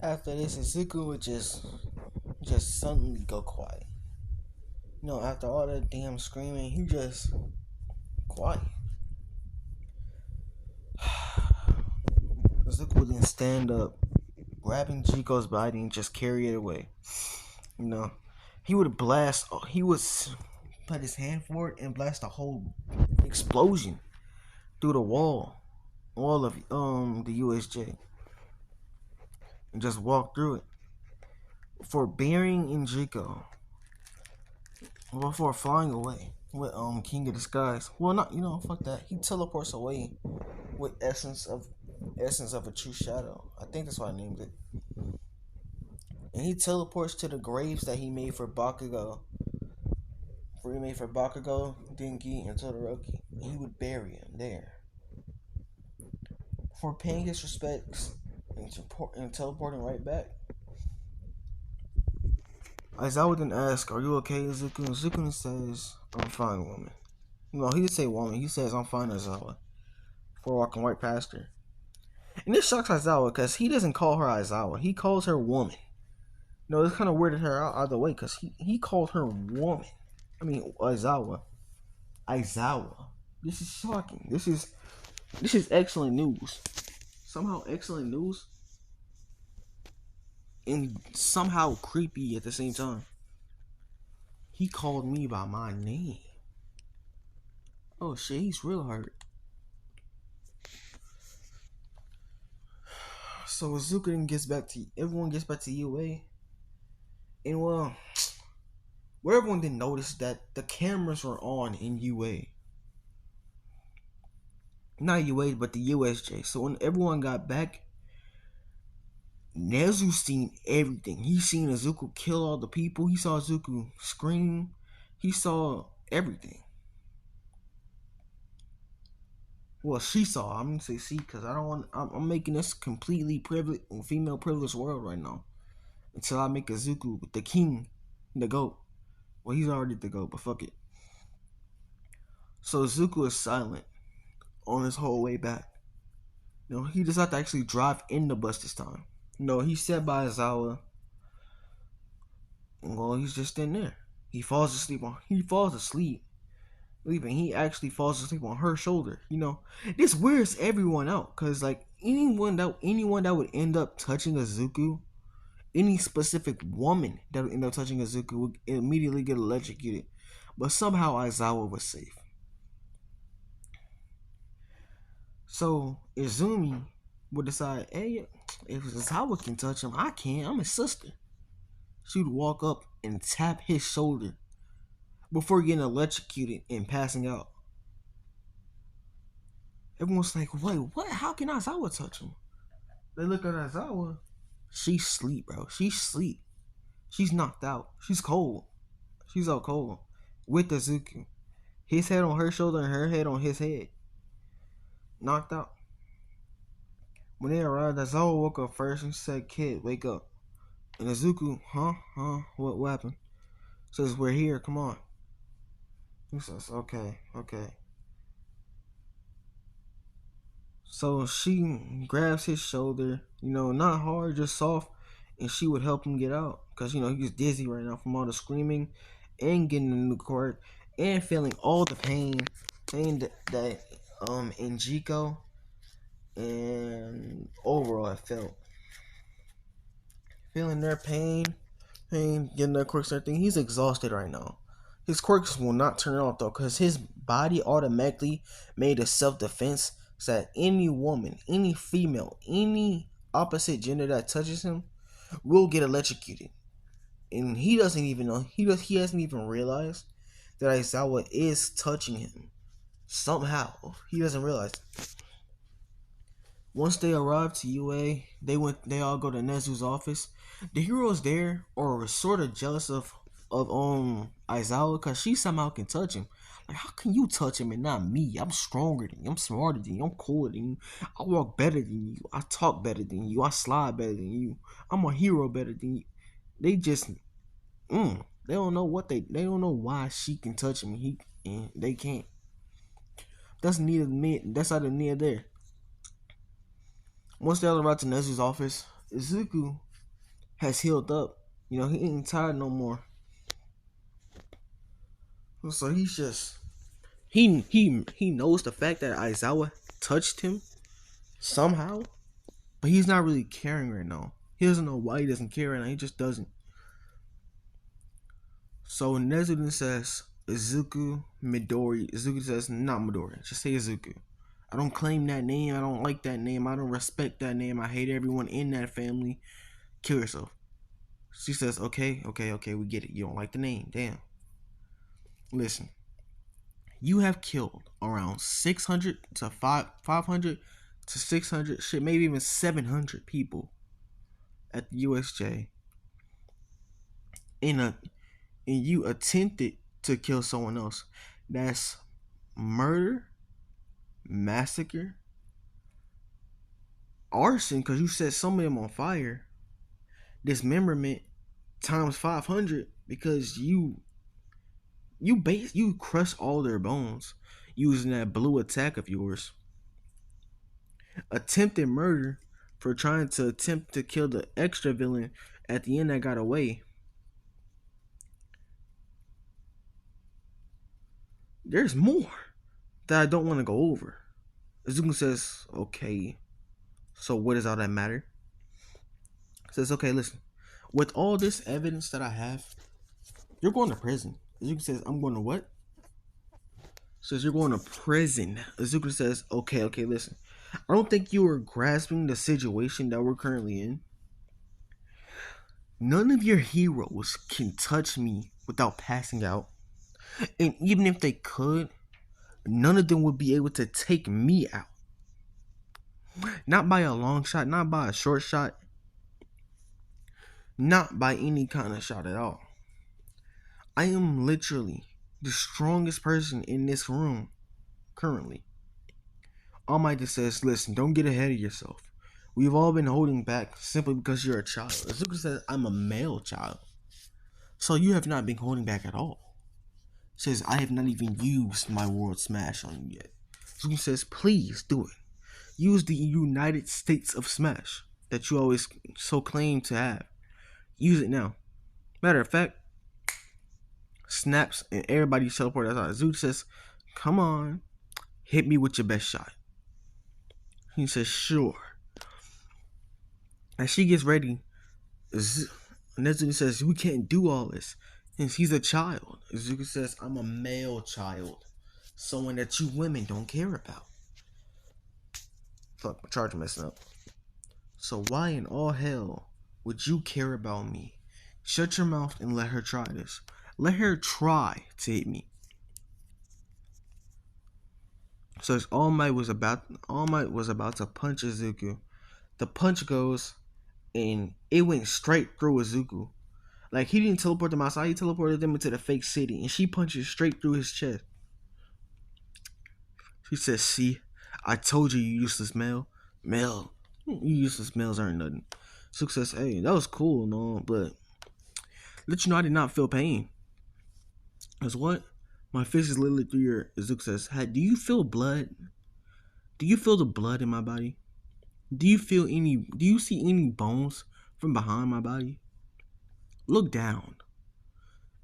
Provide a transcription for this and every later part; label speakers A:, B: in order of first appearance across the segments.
A: After this, Izuku would just suddenly go quiet. After all that damn screaming, he just quiet. Izuku would then stand up, grabbing Chico's body and just carry it away. You know, he would blast. He would put his hand forward and blast a whole explosion through the wall of the USJ, and just walk through it for burying in Chico before flying away with King of the Skies. Well, not fuck that. He teleports away with essence of a true shadow. I think that's why I named it. And he teleports to the graves that he made for Bakugo. Denki, and Todoroki. And he would bury him there. For paying his respects and teleporting right back. Aizawa then asks, "Are you okay, Izuku?" And Izuku says, "I'm fine, woman." No, he didn't say woman. He says, "I'm fine, Aizawa," for walking right past her. And this shocks Aizawa because he doesn't call her Aizawa. He calls her woman. No, this kind of weirded her out either way because he called her woman. I mean, Aizawa. This is shocking. This is excellent news. Somehow excellent news. And somehow creepy at the same time. He called me by my name. Oh shit, he's real hurt. So Izuku then everyone gets back to UA. And well, where everyone didn't notice that the cameras were on in UA. Not UA, but the USJ. So when everyone got back, Nezu seen everything. He seen Izuku kill all the people. He saw Izuku scream. He saw everything. Well, she saw. I'm gonna say she because I don't want. I'm making this completely female privileged world right now. Until I make Izuku the king, the goat. Well, he's already the goat, but fuck it. So Izuku is silent on his whole way back. He does not actually drive in the bus this time. He's sat by Aizawa. Well, he's just in there. He falls asleep. Leaving, he actually falls asleep on her shoulder. This weirds everyone out because like anyone that would end up touching Izuku, any specific woman that would end up touching Izuku would immediately get electrocuted. But somehow Aizawa was safe. So Izumi would decide, hey, if Aizawa can touch him, I can. I'm his sister. She would walk up and tap his shoulder before getting electrocuted and passing out. Everyone's like, wait, what? How can Aizawa touch him? They look at Aizawa. She's asleep, bro. She's asleep. She's knocked out. She's cold. She's all cold. With Izuku. His head on her shoulder and her head on his head. Knocked out. When they arrived, Aizawa woke up first and said, "Kid, wake up." And Izuku, what happened? Says, "We're here, come on." He says, okay. So she grabs his shoulder, not hard, just soft, and she would help him get out. Because, he's dizzy right now from all the screaming and getting in the court and feeling all the pain that Enjiko and overall I felt. Feeling their pain, getting their quirks and everything. He's exhausted right now. His quirks will not turn off though, because his body automatically made a self-defense so that any woman, any female, any opposite gender that touches him will get electrocuted. And he doesn't even know. He hasn't even realized that Aizawa is touching him. Somehow. He doesn't realize. Once they arrive to UA, they all go to Nezu's office. The heroes there are sort of jealous of Aizawa because she somehow can touch him. Like, how can you touch him and not me? I'm stronger than you. I'm smarter than you. I'm cooler than you. I walk better than you. I talk better than you. I slide better than you. I'm a hero better than you. They just, they don't know they don't know why she can touch him and they can't. That's neither near there. Once they all arrive to Nezu's office, Izuku has healed up. You know, he ain't tired no more. So he's just he knows the fact that Aizawa touched him somehow, but he's not really caring right now. He doesn't know why he doesn't care right now. He just doesn't. So Nezuko says Izuku Midori. Izuku says not Midori. Just say Izuku. I don't claim that name. I don't like that name. I don't respect that name. I hate everyone in that family. Kill yourself. She says, okay, okay, okay, we get it. You don't like the name. Damn. Listen, you have killed around 600 to 500 to 600, shit, maybe even 700 people at the USJ. In a, and you attempted to kill someone else. That's murder, massacre, arson, because you set some of them on fire, dismemberment times 500 because you crush all their bones using that blue attack of yours. Attempted murder for trying to attempt to kill the extra villain at the end that got away. There's more that I don't want to go over. Azuka says, okay, so what does all that matter? Says, okay, listen, with all this evidence that I have, you're going to prison. Azuka says, I'm going to what? Says, you're going to prison. Azuka says, okay, listen. I don't think you are grasping the situation that we're currently in. None of your heroes can touch me without passing out. And even if they could, none of them would be able to take me out. Not by a long shot, not by a short shot, not by any kind of shot at all. I am literally the strongest person in this room currently. All Might just says, listen, don't get ahead of yourself. We've all been holding back simply because you're a child. Azuka says, I'm a male child. So you have not been holding back at all. Says, I have not even used my World Smash on you yet. Azuka says, please do it. Use the United States of Smash that you always so claim to have. Use it now. Matter of fact, snaps and everybody teleport outside. Azuka says, come on, hit me with your best shot. He says, sure. As she gets ready, Nezuko says, we can't do all this. And he's a child. Azuka says, I'm a male child. Someone that you women don't care about. Fuck, my charger messing up. So why in all hell would you care about me? Shut your mouth and let her try this. Let her try to hit me. So All Might was about to punch Izuku. The punch goes and it went straight through Izuku. Like, he didn't teleport them outside, he teleported them into the fake city, and she punches straight through his chest. She says, see, I told you, you useless male. Male. You useless males aren't nothing. Izuku says, hey, that was cool and all, but let you know I did not feel pain. Because what? My fist is literally through your... Izuku says, hey, do you feel blood? Do you feel the blood in my body? Do you see any bones from behind my body? Look down.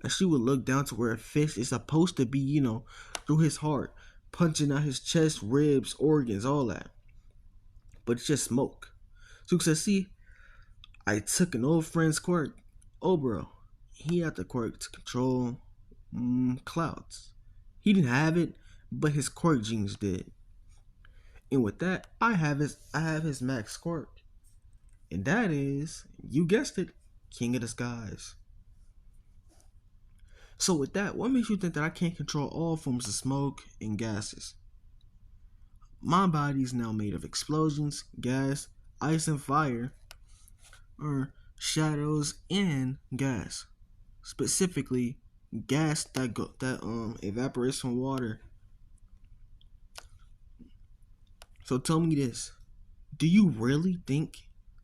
A: And she would look down to where a fist is supposed to be, through his heart, punching out his chest, ribs, organs, all that. But it's just smoke. Zuko says, see, I took an old friend's quirk. Oh, bro, he had the quirk to control clouds. He didn't have it, but his quirk genes did. And with that, I have his max quirk. And that is, you guessed it, King of the Skies. So with that, what makes you think that I can't control all forms of smoke and gases? My body is now made of explosions, gas, ice and fire, or shadows and gas. Specifically, gas that evaporates from water. So tell me this. Do you really think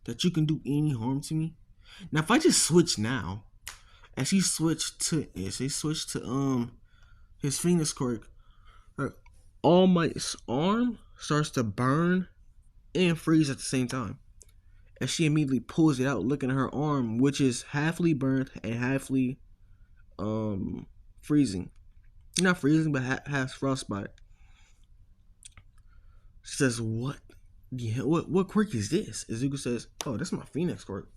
A: that you can do any harm to me? Now if I just switch now, and she switched to his Phoenix quirk, All Might's arm starts to burn and freeze at the same time. and she immediately pulls it out, looking at her arm, which is halfly burnt and halfly um freezing. Not freezing, but has frostbite. She says, "What? Yeah, what quirk is this?" Izuku says, "Oh, that's my Phoenix quirk."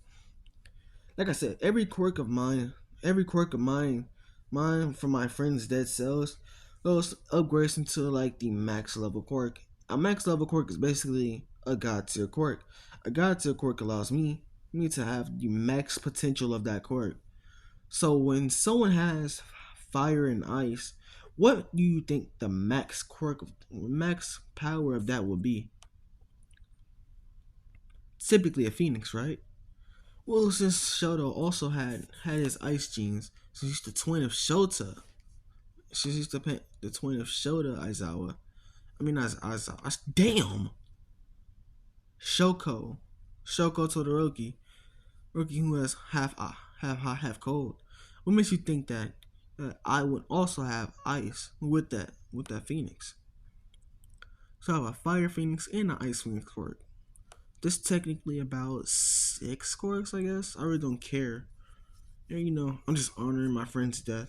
A: Like I said, every quirk of mine from my friend's dead cells, those upgrades into like the max level quirk. A max level quirk is basically a god tier quirk. A god tier quirk allows me to have the max potential of that quirk. So when someone has fire and ice, what do you think the max power of that would be? Typically a phoenix, right? Well, since Shoto also had his ice genes, so she's the twin of Shota. She's the twin of Shota Aizawa. I mean, not Aizawa. Damn, Shoko, Shoko Todoroki, Roki who has half hot, half cold. What makes you think that I would also have ice with that phoenix? So I have a fire phoenix and an ice phoenix quirk. This technically about 6 quirks, I guess. I really don't care. And I'm just honoring my friend's death.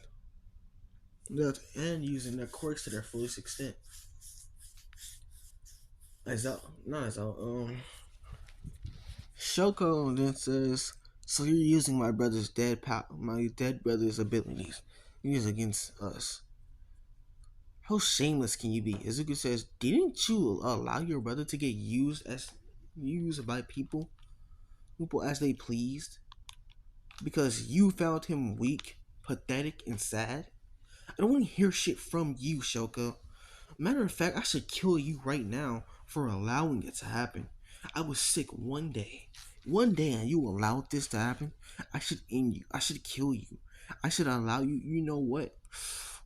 A: And using their quirks to their fullest extent. Not Shoko then says, "So you're using my dead brother's abilities, use against us. How shameless can you be?" Izuku says, "Didn't you allow your brother to get used by people as they pleased, because you found him weak, pathetic, and sad? I don't want to hear shit from you, Shoko. Matter of fact, I should kill you right now for allowing it to happen. I was sick one day. One day and you allowed this to happen. I should end you. I should kill you. I should allow you. You know what?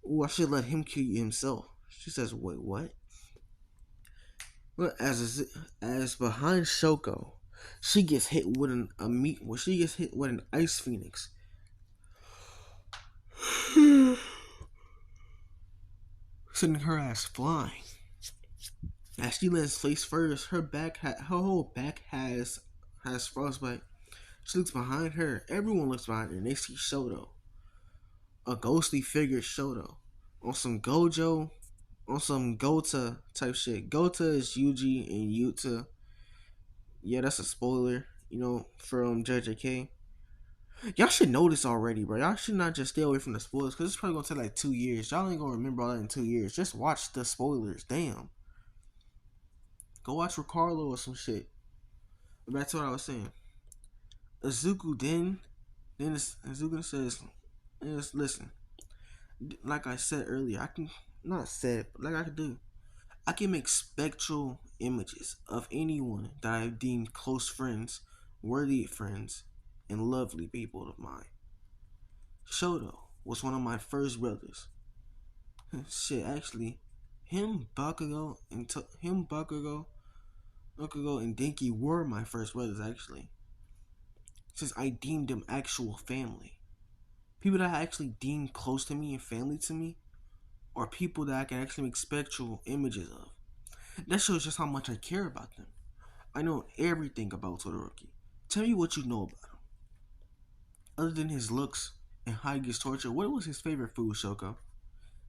A: Oh, I should let him kill you himself." She says, "Wait, what?" Well, as behind Shoko, she gets hit with she gets hit with an ice phoenix, sending her ass flying. As she lands face first, her whole back has frostbite. She looks behind her. Everyone looks behind her, and they see Shoto, a ghostly figure Shoto, on some Gojo, on some Gota type shit. Gota is Yuji and Yuta. Yeah, that's a spoiler, from JJK. Y'all should know this already, bro. Y'all should not just stay away from the spoilers, because it's probably gonna take like 2 years. Y'all ain't gonna remember all that in 2 years. Just watch the spoilers. Damn. Go watch Ricardo or some shit. But back to what I was saying. Izuku Izuku says, "Listen, like I said earlier, I can not said, but like I can do. I can make spectral images of anyone that I've deemed close friends, worthy friends, and lovely people of mine. Shoto was one of my first brothers. Shit, actually, him, Bakugo, and Denki were my first brothers, actually. Since I deemed them actual family. People that I actually deemed close to me and family to me are people that I can actually make spectral images of. That shows just how much I care about them. I know everything about Todoroki. Tell me what you know about him. Other than his looks and how he gets tortured, what was his favorite food, Shoko?"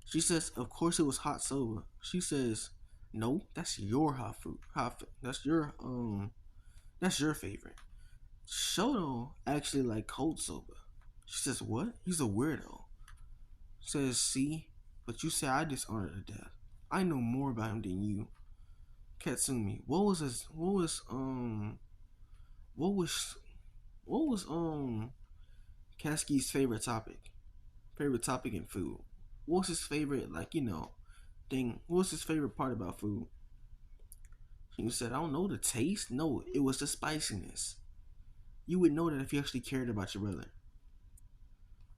A: She says, "Of course it was hot soba." She says, "No, that's your hot food. That's your favorite." Shoto actually like cold soba. She says, "What? He's a weirdo." Says, "See, but you say I dishonored to death. I know more about him than you." Katsumi, what was Kasky's favorite topic? Favorite topic in food. What was his favorite, thing? What was his favorite part about food? He said, "I don't know, the taste? No, it was the spiciness." You would know that if you actually cared about your brother.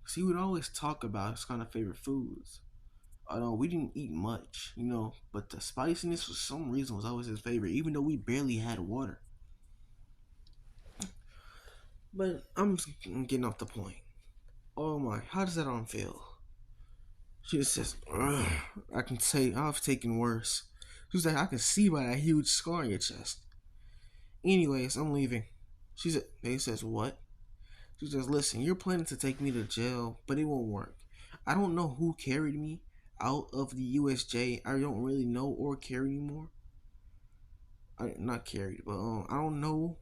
A: So he would always talk about his kind of favorite foods. Although we didn't eat much, but the spiciness for some reason was always his favorite, even though we barely had water. But I'm getting off the point. Oh my, how does that on feel? She just says, "Ugh, I can say I've taken worse." She was like, "I can see by that huge scar on your chest." Anyways, I'm leaving. They says what? She says, listen, you're planning to take me to jail, but it won't work. I don't know who carried me out of the USJ. I don't really know or care anymore. Not carried, but I don't know.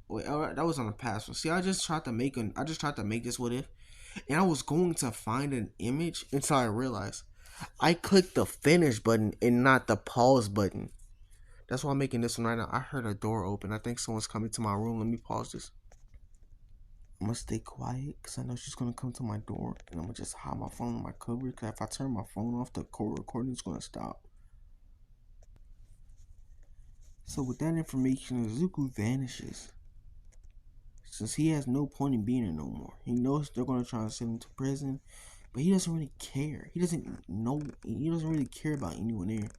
A: Wait, all right, that was on the past one. See, I just tried to make this what if, and I was going to find an image until I realized I clicked the finish button and not the pause button. That's why I'm making this one right now. I heard a door open. I think someone's coming to my room. Let me pause this. I'm gonna stay quiet because I know she's gonna come to my door, and I'm gonna just hide my phone in my cupboard. Because if I turn my phone off, the recording is gonna stop. So with that information, Zuko vanishes since he has no point in being here no more. He knows they're gonna try and send him to prison, but he doesn't really care. He doesn't know. He doesn't really care about anyone there.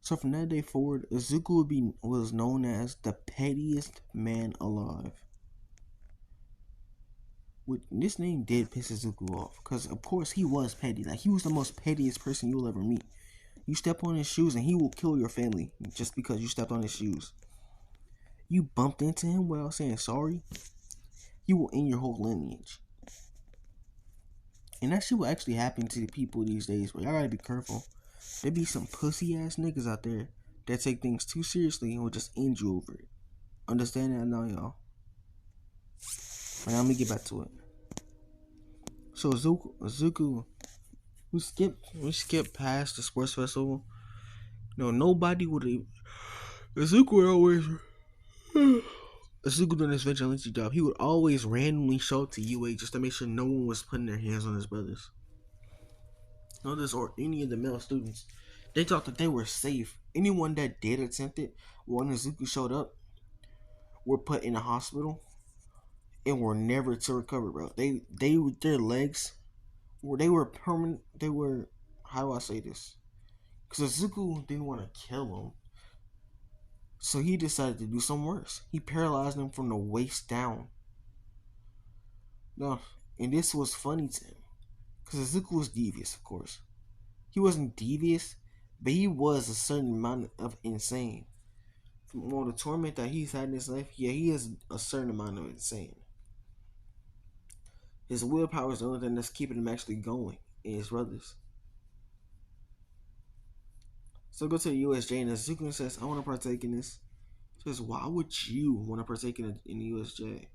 A: So from that day forward, Zuko was known as the pettiest man alive. This name did piss Zuko off, because of course he was petty. Like, he was the most pettiest person you'll ever meet. You step on his shoes and he will kill your family just because you stepped on his shoes. You bumped into him without saying sorry, he will end your whole lineage. And that shit will actually happen to the people these days, but y'all gotta be careful. There be some pussy ass niggas out there that take things too seriously and will just end you over it. Understand that now, y'all? Alright, let me get back to it. So Zuko, we skip past the sports festival. No, nobody would have. Zuko would always. Zuko doing this vigilante job. He would always randomly show up to UA just to make sure no one was putting their hands on his brothers. None of this or any of the male students. They thought that they were safe. Anyone that did attempt it when Zuko showed up were put in a hospital and were never to recover, bro. Their legs were permanent. They were, how do I say this? Because Zuko didn't want to kill him, so he decided to do something worse. He paralyzed them from the waist down. No, and this was funny to him because Zuko was devious, of course. He wasn't devious, but he was a certain amount of insane. From all the torment that he's had in his life, yeah, he has a certain amount of insane. His willpower is the only thing that's keeping him actually going, and his brothers. So go to the USJ, and Zuko says, I want to partake in this. He says, why would you want to partake in the USJ?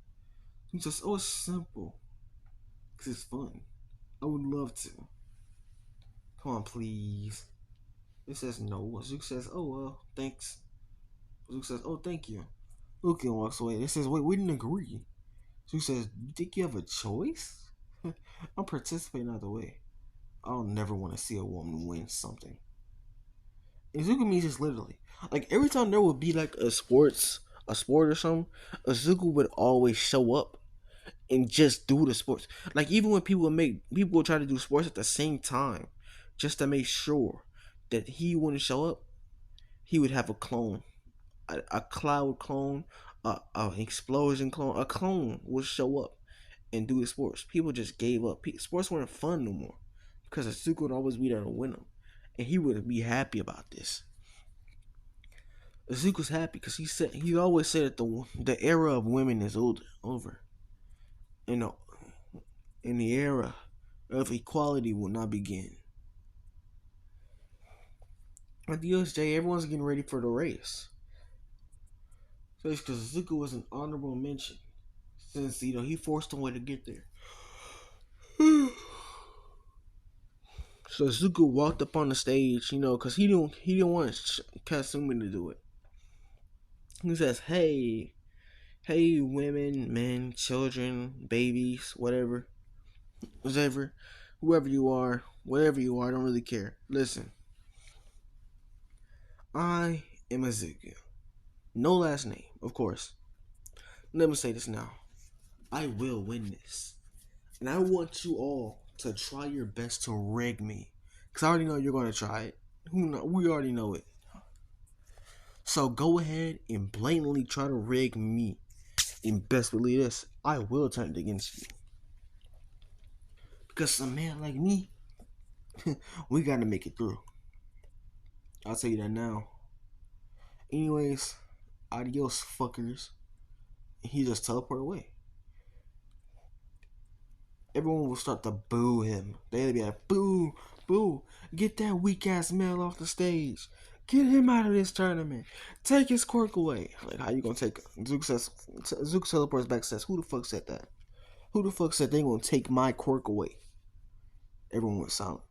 A: He says, oh, it's simple. Because it's fun. I would love to. Come on, please. It says no. Zuko says, oh, well, thanks. Zuko says, oh, thank you. Luke walks away. It says, wait, we didn't agree. Zuko says, you think you have a choice? I'm participating either way. I don't never want to see a woman win something. And Zuko means just literally. Like, every time there would be like a sport or something, Zuko would always show up and just do the sports. Like, even when people would try to do sports at the same time, just to make sure that he wouldn't show up, he would have a clone, a cloud clone, a explosion clone. A clone would show up and do the sports. People just gave up. Sports weren't fun no more because Zuko would always be there to win them, and he would be happy about this. Zuko's happy because he always said that the era of women is over. You know, and the era of equality will not begin. At the USJ, everyone's getting ready for the race. So it's because Zuko was an honorable mention, since he forced a way to get there. So Zuko walked up on the stage, because he didn't want Kasumi to do it. He says, "Hey, women, men, children, babies, whatever, whoever you are, whatever you are, I don't really care. Listen, I am a Zuko. No last name, of course. Let me say this now. I will win this. And I want you all to try your best to rig me. Because I already know you're going to try it. We already know it. So go ahead and blatantly try to rig me. And best believe this, I will turn it against you. Because a man like me, we got to make it through. I'll tell you that now. Anyways, adios, fuckers. And he just teleport away. Everyone will start to boo him. They'll be like, boo, boo, get that weak ass male off the stage. Get him out of this tournament. Take his quirk away. Like, how you gonna take it? Zook teleports back, says, who the fuck said that? Who the fuck said they gonna take my quirk away? Everyone was silent.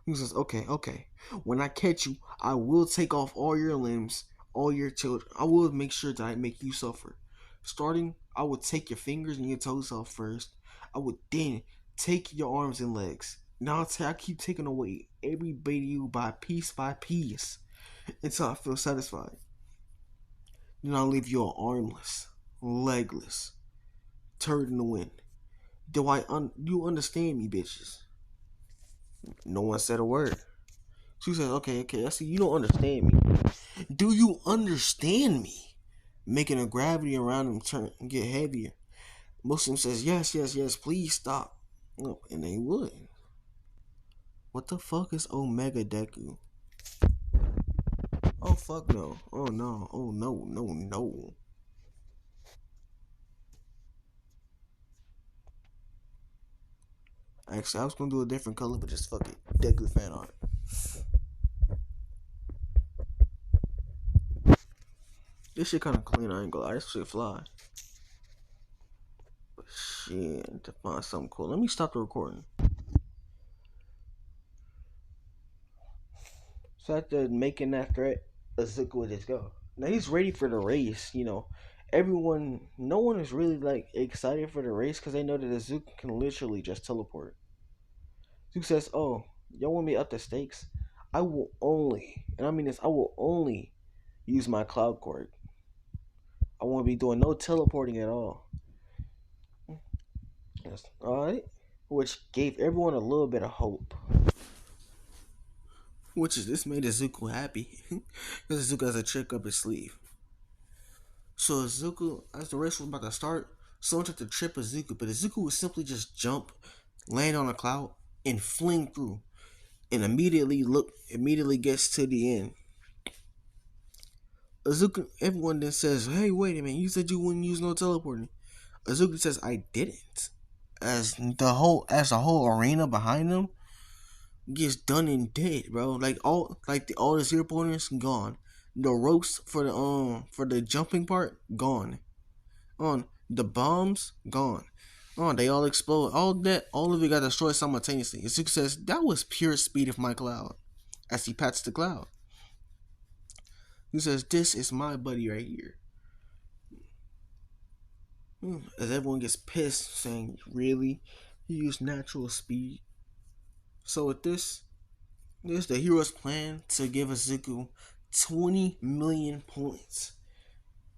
A: He says, okay, okay. When I catch you, I will take off all your limbs, all your children. I will make sure that I make you suffer. Starting, I will take your fingers and your toes off first. I would then take your arms and legs. Now I keep taking away every bit of you by piece until I feel satisfied. Then I'll leave you all armless, legless, turd in the wind. You understand me, bitches? No one said a word. She says, okay, okay, I see you don't understand me. Do you understand me? Making the gravity around him turn and get heavier. Muslim says, yes, yes, yes, please stop. Oh, and they would. What the fuck is Omega Deku? Oh, fuck no. Oh, no. Oh, no, no, no. Actually, I was gonna do a different color, but just fuck it. Deku fan art. This shit kinda clean, I ain't gonna lie. This shit fly. But shit, to find something cool. Let me stop the recording. So after making that threat, Azuka would just go. Now he's ready for the race, you know. No one is really like excited for the race because they know that Azuka can literally just teleport. Azuka says, oh, y'all want me up the stakes? I will only, and I mean this, I will only use my cloud cord. I won't be doing no teleporting at all. Yes. Alright. Which gave everyone a little bit of hope. Which is this made Azuka happy. Because Azuka has a trick up his sleeve. So Azuka, as the race was about to start, someone took to trip Azuka, but Azuka would simply just jump, land on a cloud, and fling through. And immediately gets to the end. Azuka, everyone then says, hey, wait a minute, you said you wouldn't use no teleporting. Azuka says, I didn't. As the whole arena behind him gets done and dead, bro. All the zero pointers gone. The ropes for the jumping part gone. On the bombs gone. On they all explode. All of it got destroyed simultaneously. Azuka says that was pure speed of my cloud. As he pats the cloud, he says, "This is my buddy right here." As everyone gets pissed, saying, "Really? He used natural speed." So with this the hero's plan to give Azuka 20 million points,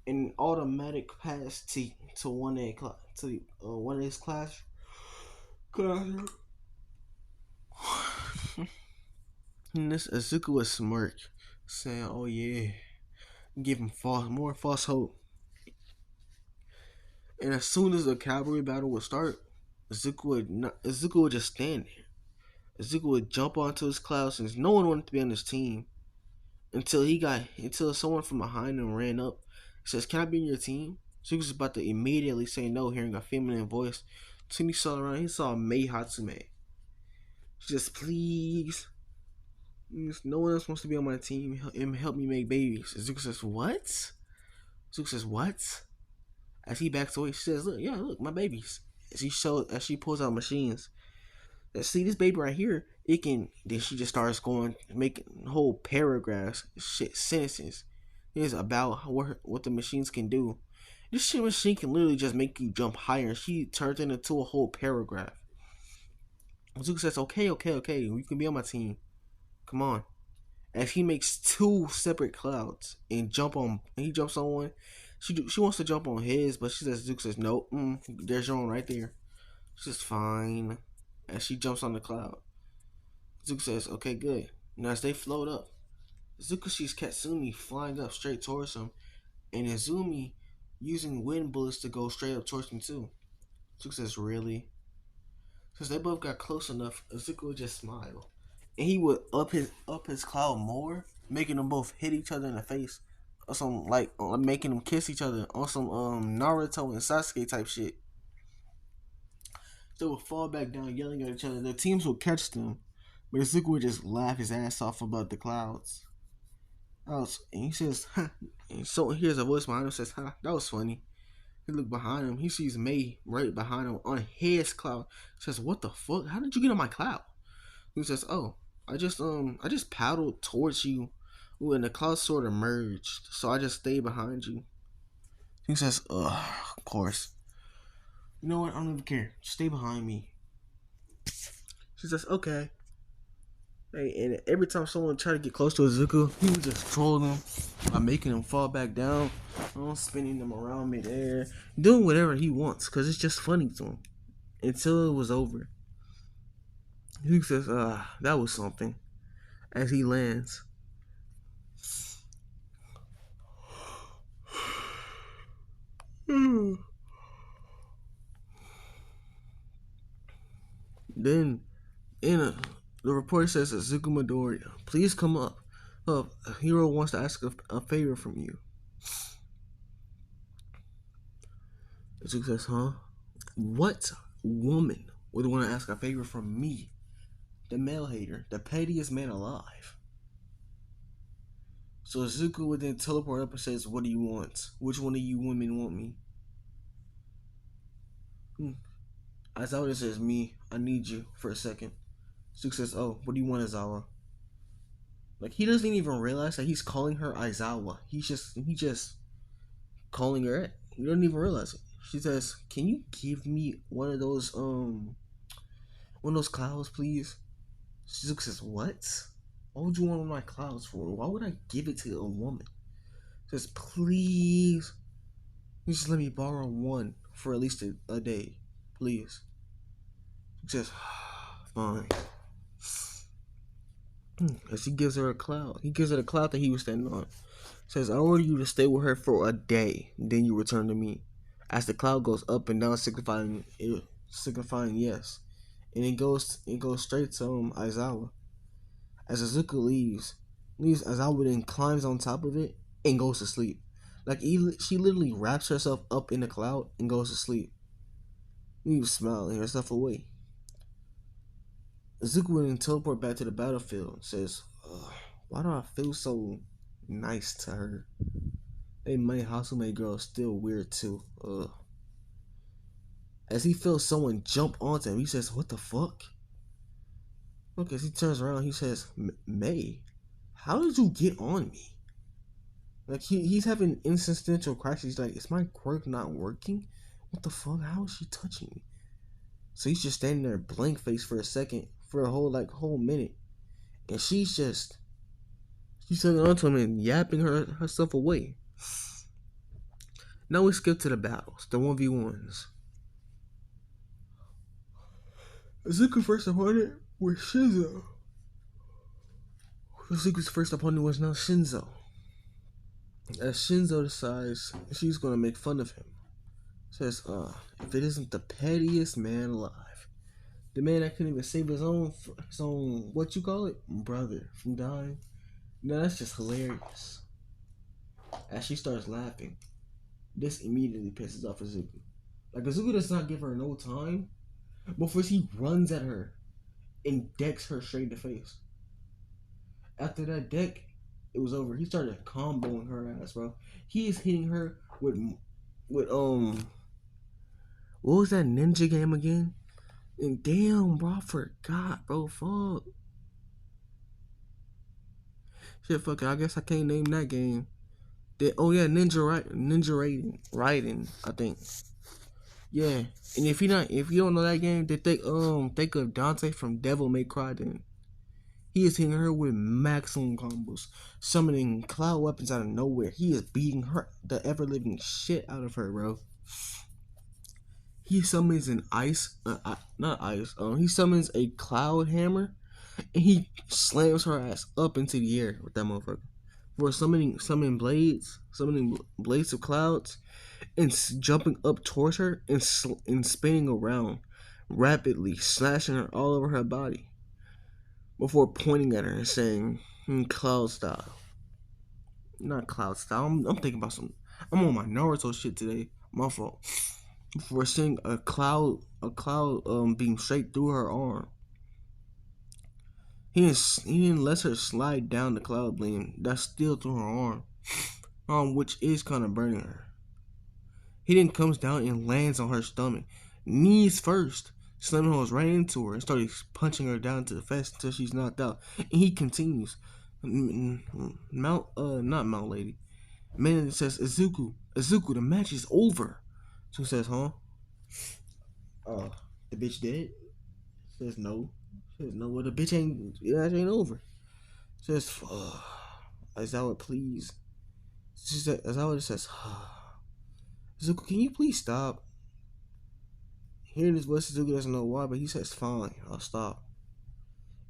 A: an automatic pass to one of his class. And this Azuka was smirk, saying, "Oh yeah, give him more false hope." And as soon as the cavalry battle would start, Azuka would just stand there. Azuka would jump onto his cloud since no one wanted to be on his team until someone from behind him ran up. He says, "Can I be in your team?" Azuka was about to immediately say no, hearing a feminine voice. Soon he saw around. He saw Mei Hatsume. She says, "Please, no one else wants to be on my team and help me make babies." Azuka says, "What?" Azuka says, "What?" As he backs away, she says, look, my babies." As she pulls out machines. See this baby right here, it can. Then she just starts going, making whole paragraphs, sentences. It's about what the machines can do. This shit machine can literally just make you jump higher. And she turns it into a whole paragraph. Azuka says, "Okay, okay, okay, you can be on my team. Come on." As he makes two separate clouds and he jumps on one. She wants to jump on his, but Azuka says, "Nope, there's your own right there." She says, "Fine." As she jumps on the cloud, Zuko says, "Okay, good." Now as they float up, Zuko sees Katsumi flying up straight towards him, and Izumi using wind bullets to go straight up towards him too. Zuko says, "Really?" Since they both got close enough, Zuko would just smile, and he would up his cloud more, making them both hit each other in the face or some like making them kiss each other on some Naruto and Sasuke type shit. They would fall back down, yelling at each other. The teams would catch them, but Izuku would just laugh his ass off above the clouds. And he says, "Ha." And so here's a voice behind him says, "Ha, that was funny." He looked behind him. He sees May right behind him on his cloud. He says, "What the fuck? How did you get on my cloud?" He says, "Oh, I just paddled towards you, ooh, and the clouds sort of merged, so I just stayed behind you." He says, "Ugh, of course. You know what? I don't even care. Stay behind me." She says, "Okay." Hey, and every time someone tried to get close to Izuku, he would just troll them by making them fall back down, spinning them around midair, doing whatever he wants, because it's just funny to him. Until it was over. He says, that was something. As he lands. Then, the reporter says, "Izuku Midoriya, please come up. A hero wants to ask a favor from you." Izuku says, "Huh? What woman would want to ask a favor from me? The male hater, the pettiest man alive." So Izuku would then teleport up and says, "What do you want? Which one of you women want me?" Aizawa says, "Me, I need you for a second." Izuku says, "Oh, what do you want, Aizawa?" Like, he doesn't even realize that he's calling her Aizawa. He just calling her it. He doesn't even realize it. She says, "Can you give me one of those clouds, please?" Shizuku says, "What? What would you want my clouds for? Why would I give it to a woman?" She says, "Please, you just let me borrow one for at least a day, please." She says, "Fine." As he gives her a cloud. He gives her the cloud that he was standing on. Says, "I order you to stay with her for a day, then you return to me." As the cloud goes up and down, signifying yes, and it goes straight to Aizawa. As Izuku leaves Aizawa then climbs on top of it and goes to sleep. Like, she literally wraps herself up in the cloud and goes to sleep, leaves smiling herself away. Izuku would then teleport back to the battlefield and says, "Why do I feel so nice to her? They made Hasume girl still weird too." As he feels someone jump onto him, he says, "What the fuck?" Look, as he turns around, he says, "May, how did you get on me?" Like, he's having existential crisis. He's like, "Is my quirk not working? What the fuck? How is she touching me?" So he's just standing there blank face for a second, for a whole minute. And she's hanging onto him and yapping herself away. Now we skip to the battles, the 1v1s. Izuku's first opponent was Shinzo. Izuku's first opponent was now Shinzo. As Shinzo decides she's gonna make fun of him. Says, "If it isn't the pettiest man alive, the man that couldn't even save his own what you call it, brother from dying." No, that's just hilarious. As she starts laughing, this immediately pisses off Izuku. Like, Izuku does not give her no time before he runs at her and decks her straight in the face. After that deck, it was over. He started comboing her ass, bro. He is hitting her with what was that ninja game again? And damn, bro, I forgot, bro. Fuck. Shit, fuck it. I guess I can't name that game. Ninja Raiden, I think. Yeah, and if you don't know that game, then think of Dante from Devil May Cry. Then he is hitting her with maximum combos, summoning cloud weapons out of nowhere. He is beating her, the ever living shit out of her, bro. He summons he summons a cloud hammer, and he slams her ass up into the air with that motherfucker. For summoning blades of clouds, and jumping up towards her and spinning around rapidly, slashing her all over her body before pointing at her and saying, "Cloud style." Not Cloud style. I'm thinking about some. I'm on my Naruto shit today. My fault. For seeing a cloud beam straight through her arm. He didn't let her slide down the cloud beam that's still through her arm, which is kind of burning her. He then comes down and lands on her stomach, knees first, slamming holes right into her and starts punching her down to the face until she's knocked out. And he continues, not Mount Lady. Man says, Izuku, the match is over. So says, huh? The bitch dead? Says no. Says no. Well, the bitch ain't. That ain't over. Says, Aizawa, please. She said, Aizawa just says, Izuku, can you please stop? Hearing his voice, Izuku doesn't know why, but he says, fine, I'll stop.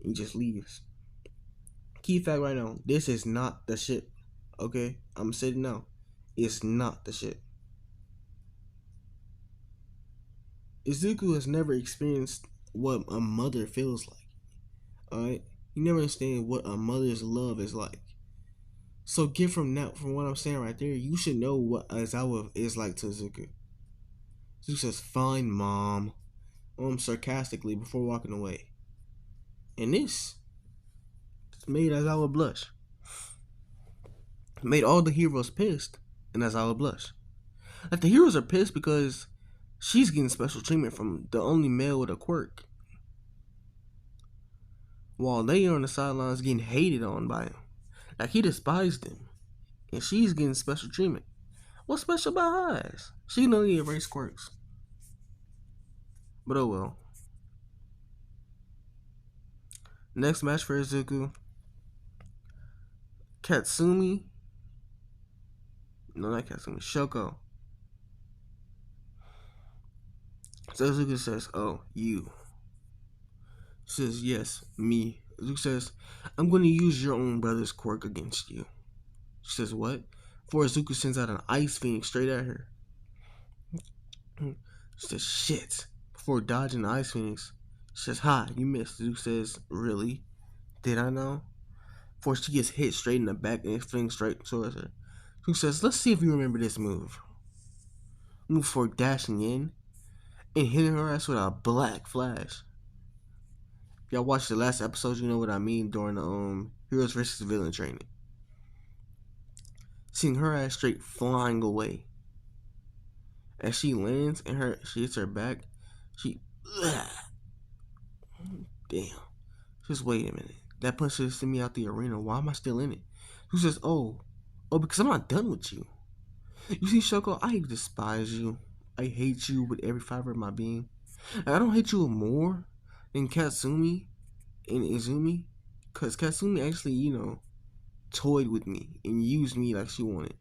A: He just leaves. Key fact right now, this is not the shit. Okay? I'm saying now. It's not the shit. Izuku has never experienced what a mother feels like. Alright? You never understand what a mother's love is like. So get from what I'm saying right there, you should know what Aizawa is like to Izuku. Izuku says, fine, mom. Sarcastically before walking away. And this made Aizawa blush. Made all the heroes pissed, and Aizawa blush. Like, the heroes are pissed because she's getting special treatment from the only male with a quirk, while they are on the sidelines getting hated on by him. Like, he despised them, and she's getting special treatment. What's special about her eyes? She can only erase quirks. But oh well. Next match for Izuku. Katsumi. No, not Katsumi. Shoko. So Izuku says, oh, you. Says, yes, me. Izuku says, I'm going to use your own brother's quirk against you. She says, what? Before Izuku sends out an ice phoenix straight at her. She says, shit. Before dodging the ice phoenix, she says, ha, you missed. Izuku says, really? Did I know? Before she gets hit straight in the back and it flings straight towards her. Izuku says, let's see if you remember this move. Move for dashing in and hitting her ass with a black flash. If y'all watched the last episode, you know what I mean during the Heroes vs. Villain training. Seeing her ass straight flying away. As she lands and she hits her back, damn. Just wait a minute. That punch should send me out the arena. Why am I still in it? Who says, oh, because I'm not done with you. You see, Shoko, I despise you. I hate you with every fiber of my being. And I don't hate you more than Katsumi and Izumi. Because Katsumi actually, toyed with me and used me like she wanted.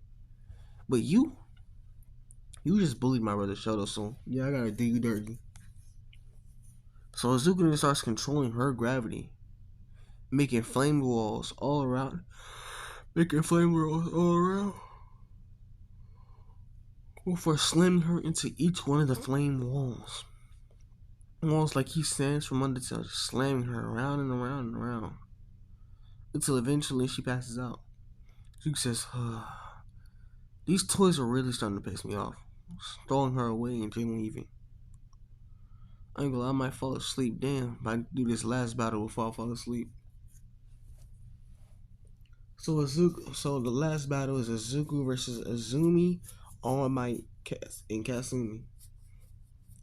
A: But you just bullied my brother Shoto, so yeah, I gotta do you dirty. So Izuku then starts controlling her gravity, making flame walls all around. Before slamming her into each one of the flame walls. Walls like he stands from Undertale, just slamming her around and around and around. Until eventually she passes out. Izuku says, these toys are really starting to piss me off. Throwing her away and then leaving. I ain't gonna lie, I might fall asleep. Damn, if I do this last battle before I fall asleep. So the last battle is Izuku versus Izumi, All Might, and Kasumi.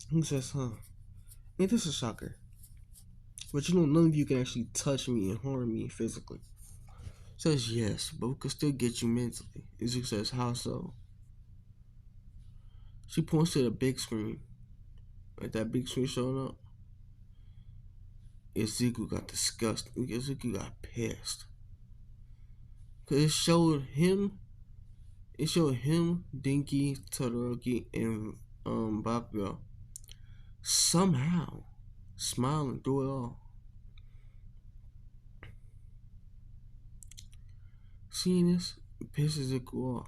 A: Who says, ain't this a shocker? But none of you can actually touch me and harm me physically. Says, yes, but we could still get you mentally. Izuku says, how so? She points to the big screen. Like that big screen showing up. Izuku got disgusted. Izuku got pissed. Cause it showed him, Dinky, Todoroki, and Bakugo somehow smiling through it all. Seeing this pisses Izuku off.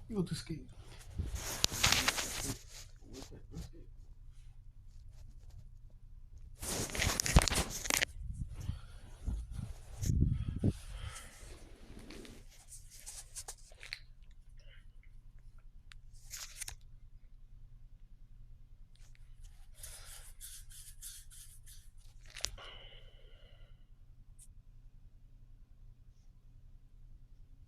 A: You go to skate.